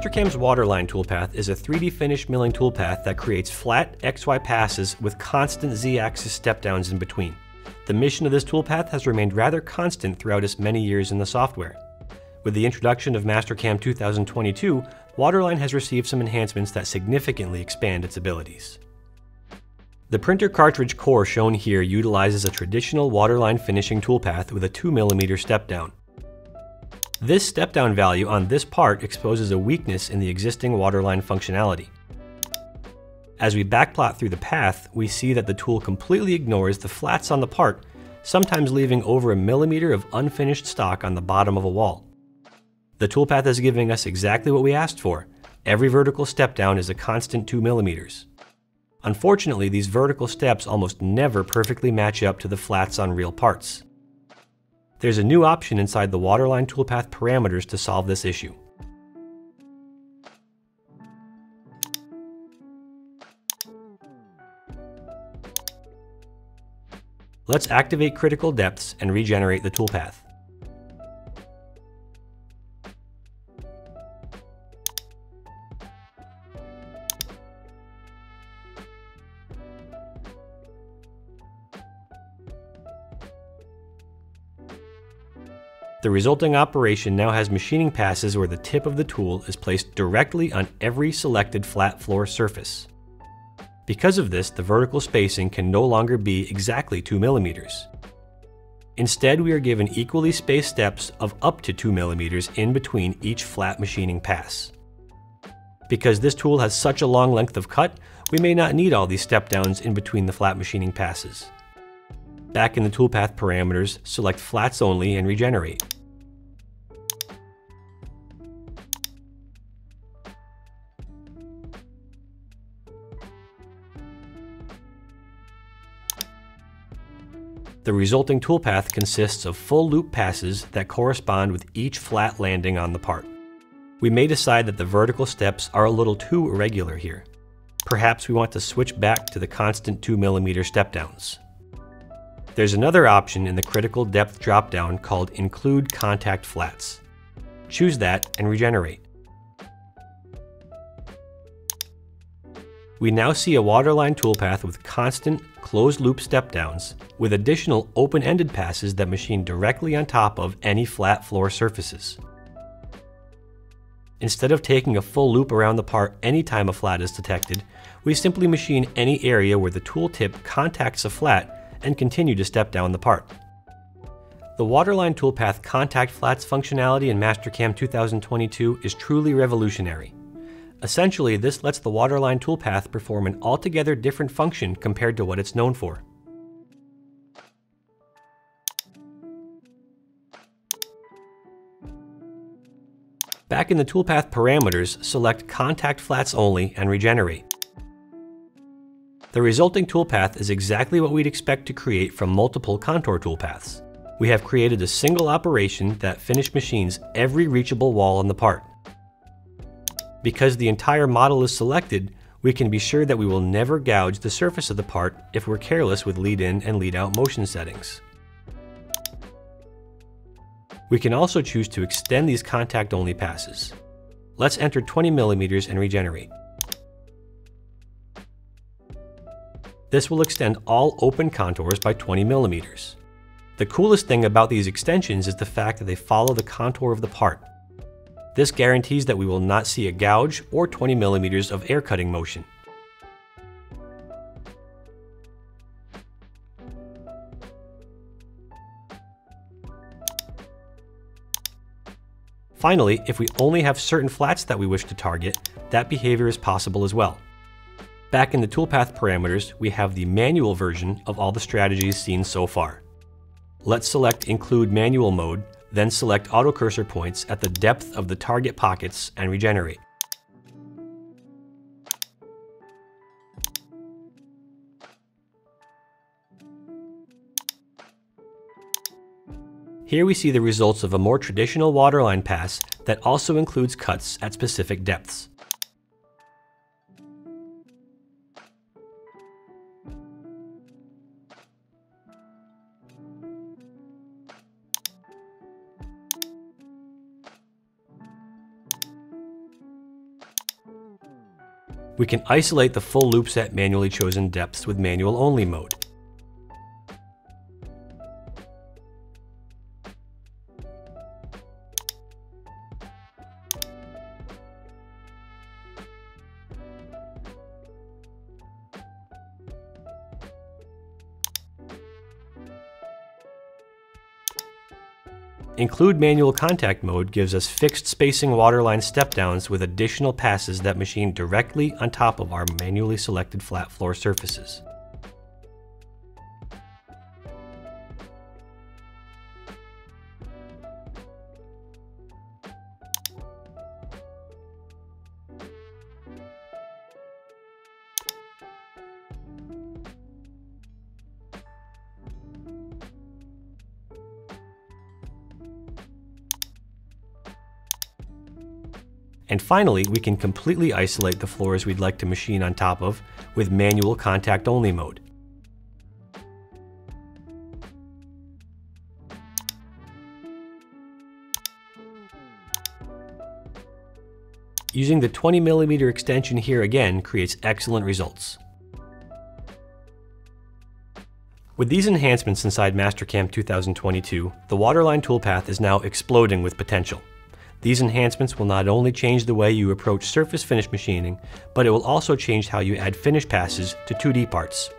Mastercam's Waterline toolpath is a 3D finish milling toolpath that creates flat XY passes with constant Z-axis step-downs in between. The mission of this toolpath has remained rather constant throughout its many years in the software. With the introduction of Mastercam 2022, Waterline has received some enhancements that significantly expand its abilities. The printer cartridge core shown here utilizes a traditional Waterline finishing toolpath with a 2mm step-down. This step-down value on this part exposes a weakness in the existing Waterline functionality. As we backplot through the path, we see that the tool completely ignores the flats on the part, sometimes leaving over 1mm of unfinished stock on the bottom of a wall. The toolpath is giving us exactly what we asked for. Every vertical step-down is a constant 2mm. Unfortunately, these vertical steps almost never perfectly match up to the flats on real parts. There's a new option inside the Waterline toolpath parameters to solve this issue. Let's activate critical depths and regenerate the toolpath. The resulting operation now has machining passes where the tip of the tool is placed directly on every selected flat floor surface. Because of this, the vertical spacing can no longer be exactly 2mm. Instead, we are given equally spaced steps of up to 2mm in between each flat machining pass. Because this tool has such a long length of cut, we may not need all these step downs in between the flat machining passes. Back in the toolpath parameters, select flats only and regenerate. The resulting toolpath consists of full loop passes that correspond with each flat landing on the part. We may decide that the vertical steps are a little too irregular here. Perhaps we want to switch back to the constant 2mm step downs. There's another option in the critical depth dropdown called Include Contact Flats. Choose that and regenerate. We now see a Waterline toolpath with constant closed-loop step-downs, with additional open-ended passes that machine directly on top of any flat floor surfaces. Instead of taking a full loop around the part anytime a flat is detected, we simply machine any area where the tool tip contacts a flat and continue to step down the part. The Waterline toolpath Contact Flats functionality in Mastercam 2022 is truly revolutionary. Essentially, this lets the Waterline toolpath perform an altogether different function compared to what it's known for. Back in the toolpath parameters, select Contact Flats Only and regenerate. The resulting toolpath is exactly what we'd expect to create from multiple contour toolpaths. We have created a single operation that finish machines every reachable wall on the part. Because the entire model is selected, we can be sure that we will never gouge the surface of the part if we're careless with lead-in and lead-out motion settings. We can also choose to extend these contact-only passes. Let's enter 20mm and regenerate. This will extend all open contours by 20mm. The coolest thing about these extensions is the fact that they follow the contour of the part. This guarantees that we will not see a gouge or 20mm of air cutting motion. Finally, if we only have certain flats that we wish to target, that behavior is possible as well. Back in the toolpath parameters, we have the manual version of all the strategies seen so far. Let's select Include Manual Mode, then select Auto Cursor Points at the depth of the target pockets and regenerate. Here we see the results of a more traditional Waterline pass that also includes cuts at specific depths. We can isolate the full loop set manually chosen depths with manual only mode. Include manual contact mode gives us fixed spacing waterline step downs with additional passes that machine directly on top of our manually selected flat floor surfaces. And finally, we can completely isolate the floors we'd like to machine on top of with manual contact only mode. Using the 20mm extension here again creates excellent results. With these enhancements inside Mastercam 2022, the Waterline toolpath is now exploding with potential. These enhancements will not only change the way you approach surface finish machining, but it will also change how you add finish passes to 2D parts.